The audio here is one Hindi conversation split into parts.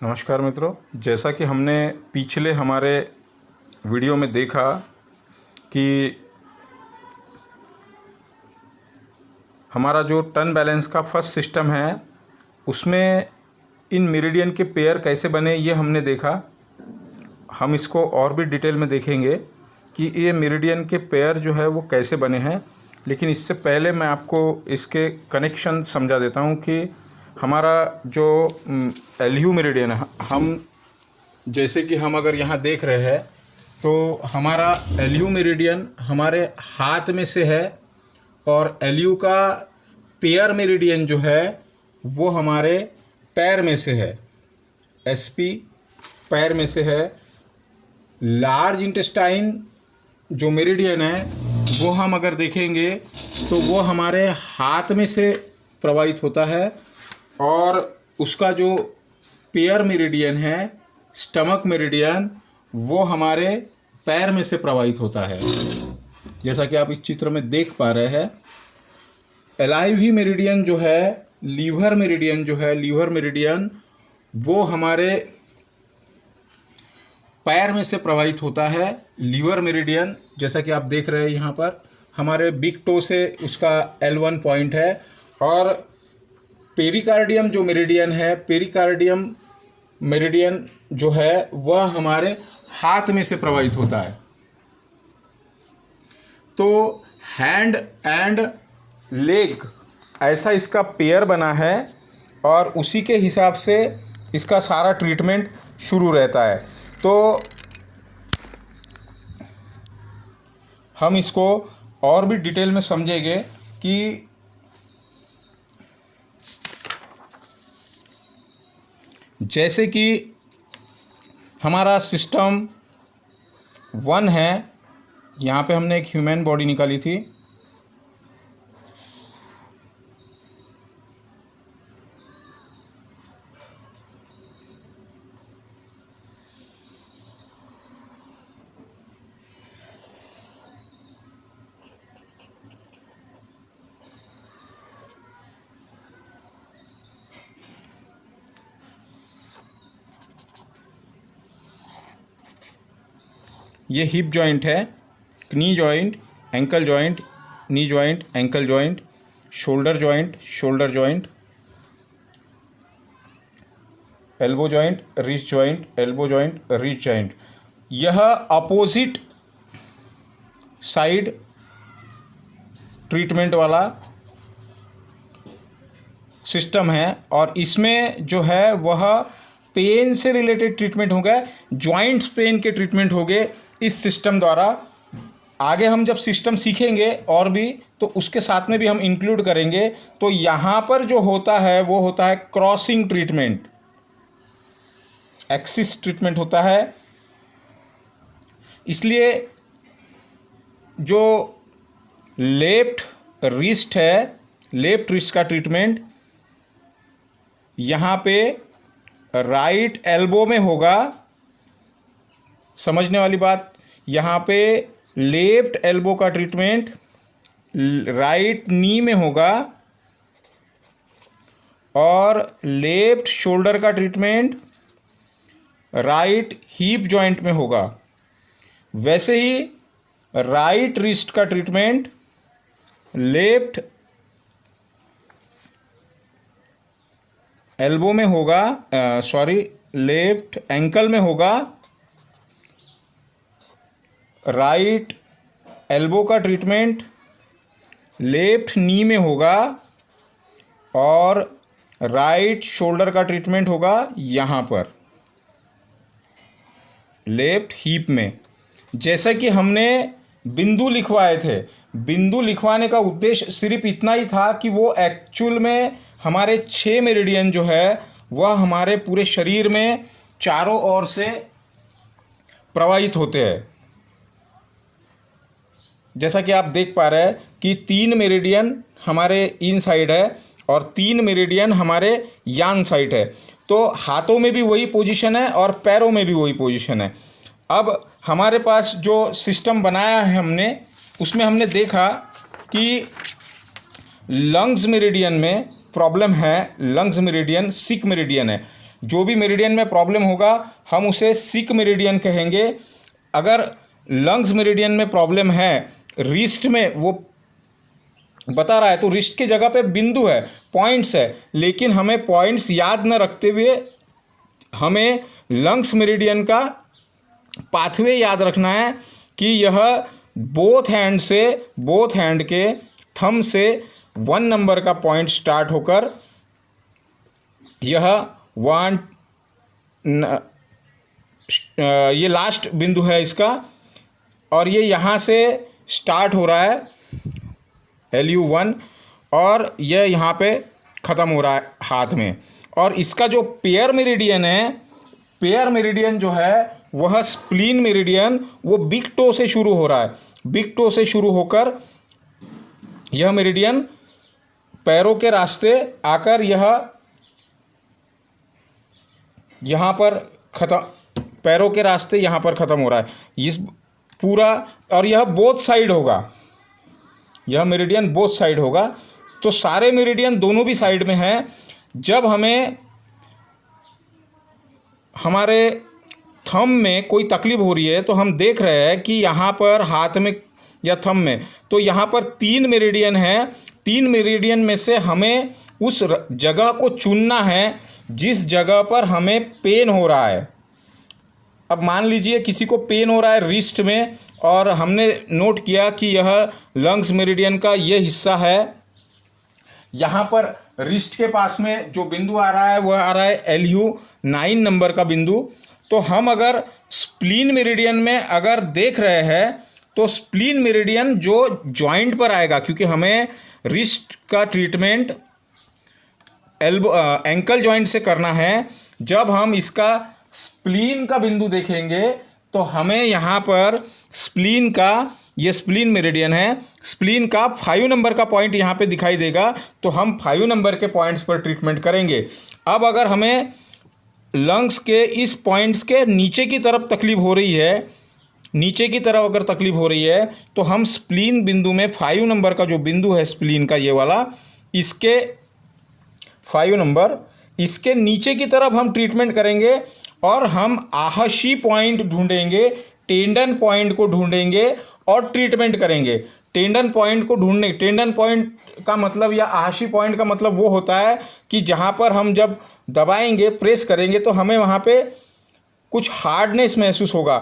नमस्कार मित्रों, जैसा कि हमने पिछले हमारे वीडियो में देखा कि हमारा जो टर्न बैलेंस का फर्स्ट सिस्टम है उसमें इन मेरिडियन के पेयर कैसे बने ये हमने देखा। हम इसको और भी डिटेल में देखेंगे कि ये मेरिडियन के पेयर जो है वो कैसे बने हैं, लेकिन इससे पहले मैं आपको इसके कनेक्शन समझा देता हूँ कि हमारा जो एलयू मेरिडियन है, हम जैसे कि हम अगर यहाँ देख रहे हैं तो हमारा एलयू मेरिडियन हमारे हाथ में से है और एलयू का पेयर मेरिडियन जो है वो हमारे पैर में से है। एसपी पैर में से है। लार्ज इंटेस्टाइन जो मेरिडियन है वो हम अगर देखेंगे तो वो हमारे हाथ में से प्रवाहित होता है और उसका जो पेयर मेरिडियन है स्टमक मेरिडियन वो हमारे पैर में से प्रवाहित होता है। जैसा कि आप इस चित्र में देख पा रहे हैं, एलआईवी मेरिडियन जो है, लीवर मेरिडियन जो है, लीवर मेरिडियन वो हमारे पैर में से प्रवाहित होता है। लीवर मेरिडियन जैसा कि आप देख रहे हैं यहाँ पर हमारे बिग टो से उसका L1 पॉइंट है और पेरिकार्डियम जो मेरिडियन है, पेरिकार्डियम मेरिडियन जो है वह हमारे हाथ में से प्रवाहित होता है। तो हैंड एंड लेग ऐसा इसका पेयर बना है और उसी के हिसाब से इसका सारा ट्रीटमेंट शुरू रहता है। तो हम इसको और भी डिटेल में समझेंगे कि जैसे कि हमारा सिस्टम 1 है, यहाँ पे हमने एक ह्यूमन बॉडी निकाली थी। ये हिप जॉइंट है, knee joint, ankle joint, knee joint, ankle joint, shoulder joint, shoulder joint, elbow joint, wrist joint, elbow joint, wrist joint. यह अपोजिट साइड ट्रीटमेंट वाला सिस्टम है और इसमें जो है वह पेन से रिलेटेड ट्रीटमेंट हो गए, जॉइंट्स पेन के ट्रीटमेंट हो गए इस सिस्टम द्वारा। आगे हम जब सिस्टम सीखेंगे और भी तो उसके साथ में भी हम इंक्लूड करेंगे। तो यहाँ पर जो होता है वो होता है क्रॉसिंग ट्रीटमेंट, एक्सिस ट्रीटमेंट होता है। इसलिए जो लेफ्ट रिस्ट है, लेफ्ट रिस्ट का ट्रीटमेंट यहाँ पे राइट एल्बो में होगा। समझने वाली बात, यहाँ पे लेफ्ट एल्बो का ट्रीटमेंट राइट नी में होगा और लेफ्ट शोल्डर का ट्रीटमेंट राइट हिप जॉइंट में होगा। वैसे ही राइट रिस्ट का ट्रीटमेंट लेफ्ट एल्बो में होगा, लेफ्ट एंकल में होगा। राइट एल्बो का ट्रीटमेंट लेफ्ट नी में होगा और राइट शोल्डर का ट्रीटमेंट होगा यहाँ पर लेफ्ट हिप में। जैसा कि हमने बिंदु लिखवाए थे, बिंदु लिखवाने का उद्देश्य सिर्फ इतना ही था कि वो एक्चुअल में हमारे 6 मेरिडियन जो है वह हमारे पूरे शरीर में चारों ओर से प्रवाहित होते हैं। जैसा कि आप देख पा रहे हैं कि 3 मेरिडियन हमारे इन साइड है और 3 मेरिडियन हमारे यांग साइड है। तो हाथों में भी वही पोजीशन है और पैरों में भी वही पोजीशन है। अब हमारे पास जो सिस्टम बनाया है हमने, उसमें हमने देखा कि लंग्स मेरिडियन में प्रॉब्लम है। लंग्स मेरिडियन सिक मेरिडियन है। जो भी मेरिडियन में प्रॉब्लम होगा हम उसे सिक मेरिडियन कहेंगे। अगर लंग्स मेरिडियन में प्रॉब्लम है, रिस्ट में वो बता रहा है तो रिस्ट की जगह पे बिंदु है, पॉइंट्स है, लेकिन हमें पॉइंट्स याद न रखते हुए हमें लंग्स मेरिडियन का पाथवे याद रखना है कि यह बोथ हैंड के थंब से 1 नंबर का पॉइंट स्टार्ट होकर यह ये लास्ट बिंदु है इसका, और ये यहाँ से स्टार्ट हो रहा है LU1 और यह यहाँ पे ख़त्म हो रहा है हाथ में। और इसका जो पेयर मेरिडियन है, पेयर मेरिडियन जो है वह स्प्लीन मेरिडियन, वो बिग टो से शुरू हो रहा है। बिग टो से शुरू होकर यह मेरिडियन पैरों के रास्ते आकर यह यहाँ पर ख़त्म, पैरों के रास्ते यहाँ पर ख़त्म हो रहा है इस पूरा। और यह बोथ साइड होगा, यह मेरिडियन बोथ साइड होगा। तो सारे मेरिडियन दोनों भी साइड में हैं। जब हमें हमारे थंब में कोई तकलीफ हो रही है तो हम देख रहे हैं कि यहाँ पर हाथ में या थंब में, तो यहाँ पर 3 मेरिडियन हैं। 3 मेरिडियन में से हमें उस जगह को चुनना है जिस जगह पर हमें पेन हो रहा है। अब मान लीजिए किसी को पेन हो रहा है रिस्ट में, और हमने नोट किया कि यह लंग्स मेरिडियन का ये हिस्सा है। यहाँ पर रिस्ट के पास में जो बिंदु आ रहा है वह आ रहा है LU9 नंबर का बिंदु। तो हम अगर स्प्लीन मेरिडियन में अगर देख रहे हैं तो स्प्लीन मेरिडियन जो जॉइंट पर आएगा, क्योंकि हमें रिस्ट का ट्रीटमेंट एंकल जॉइंट से करना है। जब हम इसका स्प्लीन का बिंदु देखेंगे तो हमें यहाँ पर स्प्लीन का, ये स्प्लीन मेरिडियन है, स्प्लीन का 5 नंबर का पॉइंट यहाँ पे दिखाई देगा। तो हम 5 नंबर के पॉइंट्स पर ट्रीटमेंट करेंगे। अब अगर हमें लंग्स के इस पॉइंट्स के नीचे की तरफ तकलीफ हो रही है, नीचे की तरफ अगर तकलीफ हो रही है तो हम स्प्लीन बिंदु में 5 नंबर का जो बिंदु है स्प्लीन का ये वाला, इसके 5 नंबर, इसके नीचे की तरफ हम ट्रीटमेंट करेंगे। और हम आहशी पॉइंट ढूंढेंगे, टेंडन पॉइंट को ढूंढेंगे और ट्रीटमेंट करेंगे। टेंडन पॉइंट को ढूंढने, टेंडन पॉइंट का मतलब या आहशी पॉइंट का मतलब वो होता है कि जहाँ पर हम जब दबाएंगे, प्रेस करेंगे तो हमें वहाँ पे कुछ हार्डनेस महसूस होगा,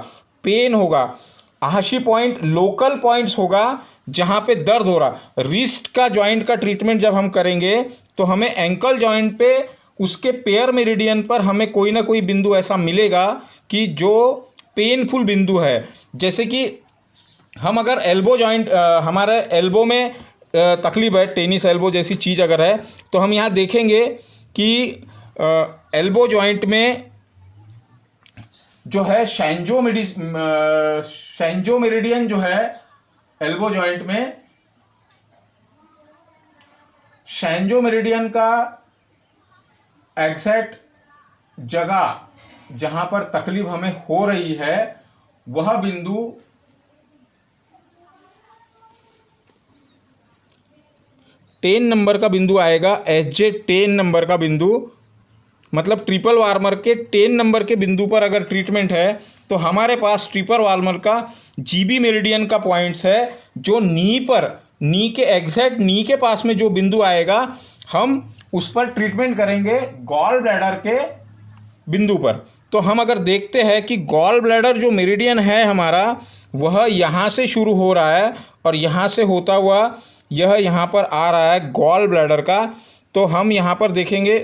पेन होगा। आहशी पॉइंट लोकल पॉइंट्स होगा जहाँ पे दर्द हो रहा। रिस्ट का जॉइंट का ट्रीटमेंट जब हम करेंगे तो हमें एंकल जॉइंट पे उसके पेयर मेरिडियन पर हमें कोई ना कोई बिंदु ऐसा मिलेगा कि जो पेनफुल बिंदु है। जैसे कि हम अगर एल्बो जॉइंट, हमारे एल्बो में तकलीफ है, टेनिस एल्बो जैसी चीज़ अगर है, तो हम यहाँ देखेंगे कि एल्बो जॉइंट में जो है शैंजो मेरिडियन जो है एल्बो जॉइंट में, शैंजो मेरिडियन का एग्जैक्ट जगह जहां पर तकलीफ हमें हो रही है वह बिंदु टेन नंबर का बिंदु आएगा। SJ 10 नंबर का बिंदु, मतलब ट्रिपल वार्मर के 10 नंबर के बिंदु पर अगर ट्रीटमेंट है तो हमारे पास ट्रिपल वार्मर का GB मेरिडियन का पॉइंट्स है जो नी पर, नी के एग्जैक्ट नी के पास में जो बिंदु आएगा हम उस पर ट्रीटमेंट करेंगे गॉल ब्लैडर के बिंदु पर। तो हम अगर देखते हैं कि गॉल ब्लैडर जो मेरिडियन है हमारा वह यहाँ से शुरू हो रहा है और यहाँ से होता हुआ यह यहाँ पर आ रहा है गॉल ब्लैडर का। तो हम यहाँ पर देखेंगे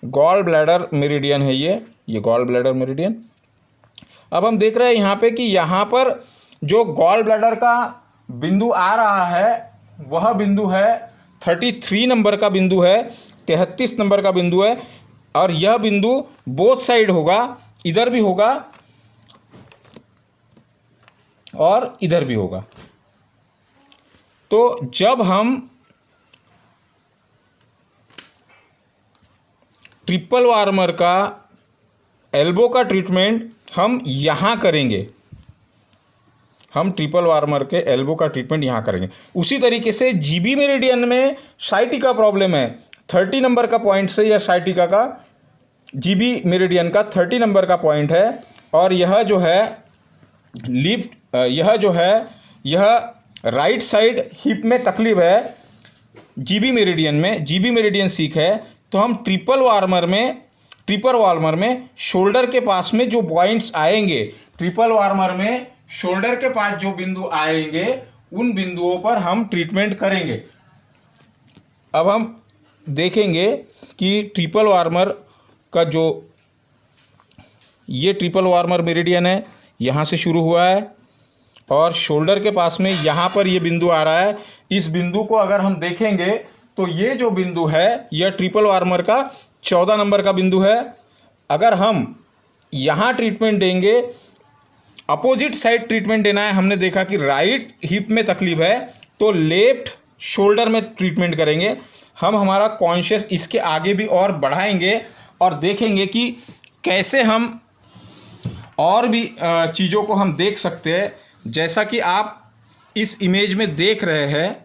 गॉल ब्लैडर मेरिडियन है ये गॉल ब्लैडर मेरिडियन। अब हम देख रहे हैं यहाँ पे कि यहाँ पर जो गॉल ब्लैडर का बिंदु आ रहा है वह बिंदु है 33 नंबर का बिंदु है, 33 नंबर का बिंदु है। और यह बिंदु बोथ साइड होगा, इधर भी होगा और इधर भी होगा। तो जब हम ट्रिपल वार्मर का एल्बो का ट्रीटमेंट हम यहाँ करेंगे, हम ट्रिपल वार्मर के एल्बो का ट्रीटमेंट यहाँ करेंगे। उसी तरीके से GB मेरिडियन में साइटिका प्रॉब्लम है, 30 नंबर का पॉइंट से या साइटिका का जीबी मेरिडियन का 30 नंबर का पॉइंट है। और यह जो है यह राइट साइड हिप में तकलीफ है जीबी मेरिडियन में, जीबी मेरिडियन सीख है। तो हम ट्रिपल वार्मर में शोल्डर के पास में जो पॉइंट्स आएंगे, ट्रिपल वार्मर में शोल्डर के पास जो बिंदु आएंगे उन बिंदुओं पर हम ट्रीटमेंट करेंगे। अब हम देखेंगे कि ट्रिपल वार्मर का जो ये ट्रिपल वार्मर मेरिडियन है, यहाँ से शुरू हुआ है और शोल्डर के पास में यहाँ पर ये बिंदु आ रहा है। इस बिंदु को अगर हम देखेंगे तो ये जो बिंदु है यह ट्रिपल वार्मर का 14 नंबर का बिंदु है। अगर हम यहाँ ट्रीटमेंट देंगे, अपोजिट साइड ट्रीटमेंट देना है, हमने देखा कि राइट हिप में तकलीफ है तो लेफ्ट शोल्डर में ट्रीटमेंट करेंगे। हम हमारा कॉन्शियस इसके आगे भी और बढ़ाएंगे और देखेंगे कि कैसे हम और भी चीज़ों को हम देख सकते हैं। जैसा कि आप इस इमेज में देख रहे हैं,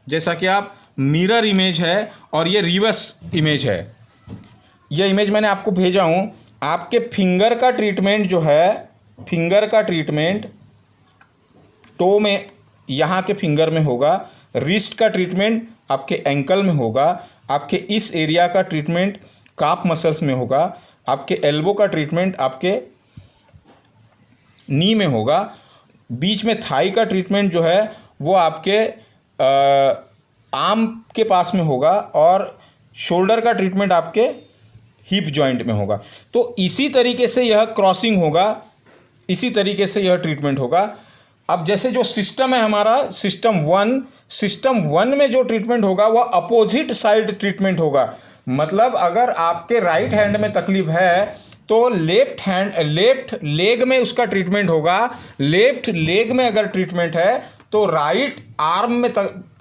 जैसा कि आप मिरर इमेज है और ये रिवर्स इमेज है। यह इमेज मैंने आपको भेजा हूँ। आपके फिंगर का ट्रीटमेंट जो है, फिंगर का ट्रीटमेंट टो में यहाँ के फिंगर में होगा, रिस्ट का ट्रीटमेंट आपके एंकल में होगा, आपके इस एरिया का ट्रीटमेंट काफ मसल्स में होगा, आपके एल्बो का ट्रीटमेंट आपके नी में होगा, बीच में थाई का ट्रीटमेंट जो है वो आपके आर्म के पास में होगा और शोल्डर का ट्रीटमेंट आपके हिप जॉइंट में होगा। तो इसी तरीके से यह क्रॉसिंग होगा, इसी तरीके से यह ट्रीटमेंट होगा। अब जैसे जो सिस्टम है हमारा सिस्टम वन में जो ट्रीटमेंट होगा वह अपोजिट साइड ट्रीटमेंट होगा। मतलब अगर आपके राइट हैंड में तकलीफ है तो लेफ्ट लेग में उसका ट्रीटमेंट होगा। लेफ्ट लेग में अगर ट्रीटमेंट है तो राइट आर्म में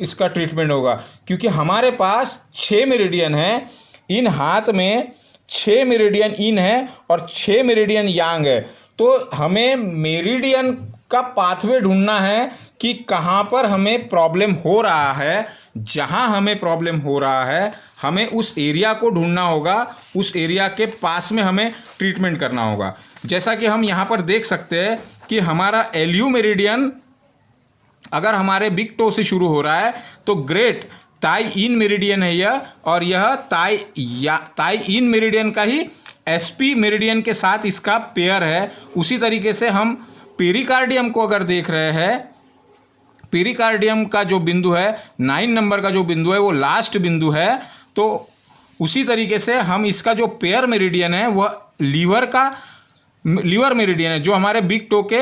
इसका ट्रीटमेंट होगा, क्योंकि हमारे पास 6 मेरिडियन है। इन हाथ में 6 मेरिडियन इन है और 6 मेरिडियन यांग है। तो हमें मेरिडियन का पाथवे ढूंढना है कि कहाँ पर हमें प्रॉब्लम हो रहा है। जहाँ हमें प्रॉब्लम हो रहा है हमें उस एरिया को ढूंढना होगा, उस एरिया के पास में हमें ट्रीटमेंट करना होगा। जैसा कि हम यहाँ पर देख सकते हैं कि हमारा एलयू मेरिडियन अगर हमारे बिग टो से शुरू हो रहा है तो ग्रेट ताई इन मेरिडियन है यह, और यह ताई इन मेरिडियन का ही एसपी मेरिडियन के साथ इसका पेयर है। उसी तरीके से हम पेरिकार्डियम को अगर देख रहे हैं, पेरिकार्डियम का जो बिंदु है 9 नंबर का जो बिंदु है वो लास्ट बिंदु है। तो उसी तरीके से हम इसका जो पेयर मेरिडियन है वह लीवर मेरिडियन है जो हमारे बिग टो के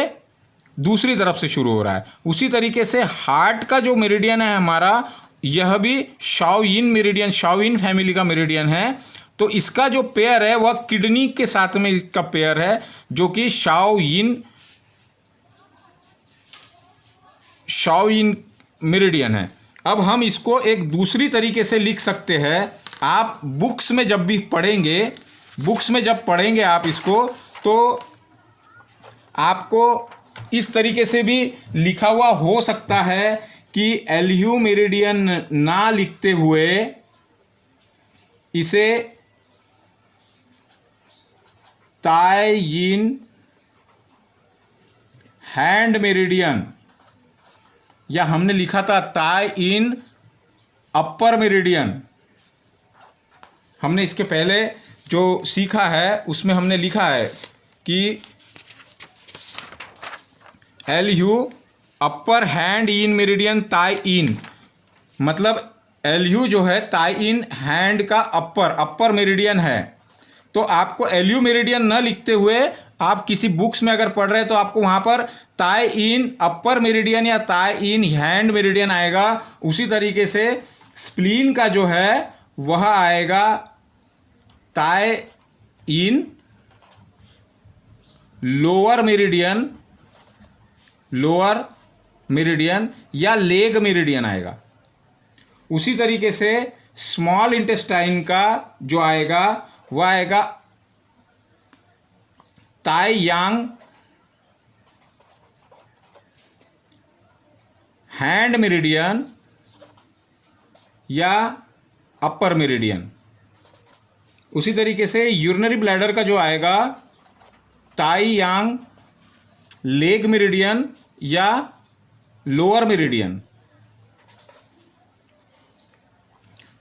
दूसरी तरफ से शुरू हो रहा है। उसी तरीके से हार्ट का जो मेरिडियन है हमारा, यह भी शाओयिन मेरिडियन, शाओयिन फैमिली का मेरिडियन है। तो इसका जो पेयर है वह किडनी के साथ में इसका पेयर है जो कि शाओयिन मेरिडियन है। अब हम इसको एक दूसरी तरीके से लिख सकते हैं। आप बुक्स में जब भी पढ़ेंगे, बुक्स में जब पढ़ेंगे आप इसको, तो आपको इस तरीके से भी लिखा हुआ हो सकता है कि एलयू मेरिडियन ना लिखते हुए इसे ताई-यिन हैंड मेरिडियन, या हमने लिखा था ताई-इन अपर मेरिडियन। हमने इसके पहले जो सीखा है उसमें हमने लिखा है कि LU upper hand in meridian ताई-इन, मतलब एलयू जो है ताई-इन हैंड का अपर मेरिडियन है। तो आपको एलयू मेरिडियन न लिखते हुए आप किसी बुक्स में अगर पढ़ रहे हैं तो आपको वहाँ पर ताई-इन अपर मेरिडियन या ताई-इन हैंड मेरिडियन आएगा। उसी तरीके से स्प्लीन का जो है वह आएगा ताई-इन लोअर मेरिडियन या लेग मेरिडियन आएगा। उसी तरीके से स्मॉल इंटेस्टाइन का जो आएगा वह आएगा ताई-यांग हैंड मेरिडियन या अपर मेरिडियन। उसी तरीके से यूरिनरी ब्लैडर का जो आएगा टाई यांग लेग मेरिडियन या लोअर मेरिडियन।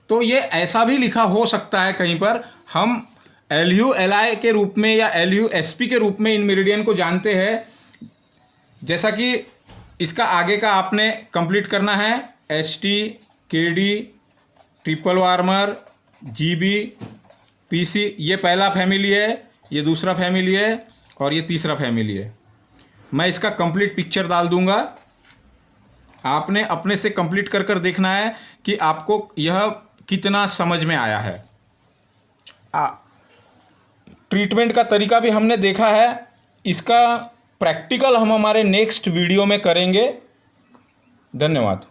तो ये ऐसा भी लिखा हो सकता है कहीं पर, हम LULI के रूप में या LUSP के रूप में इन मेरिडियन को जानते हैं। जैसा कि इसका आगे का आपने कंप्लीट करना है, ST, KD, triple warmer, GB, PC, ये पहला फैमिली है, ये दूसरा फैमिली है और ये तीसरा फैमिली है। मैं इसका कंप्लीट पिक्चर डाल दूंगा, आपने अपने से कंप्लीट कर कर देखना है कि आपको यह कितना समझ में आया है। ट्रीटमेंट का तरीका भी हमने देखा है, इसका प्रैक्टिकल हम हमारे नेक्स्ट वीडियो में करेंगे। धन्यवाद।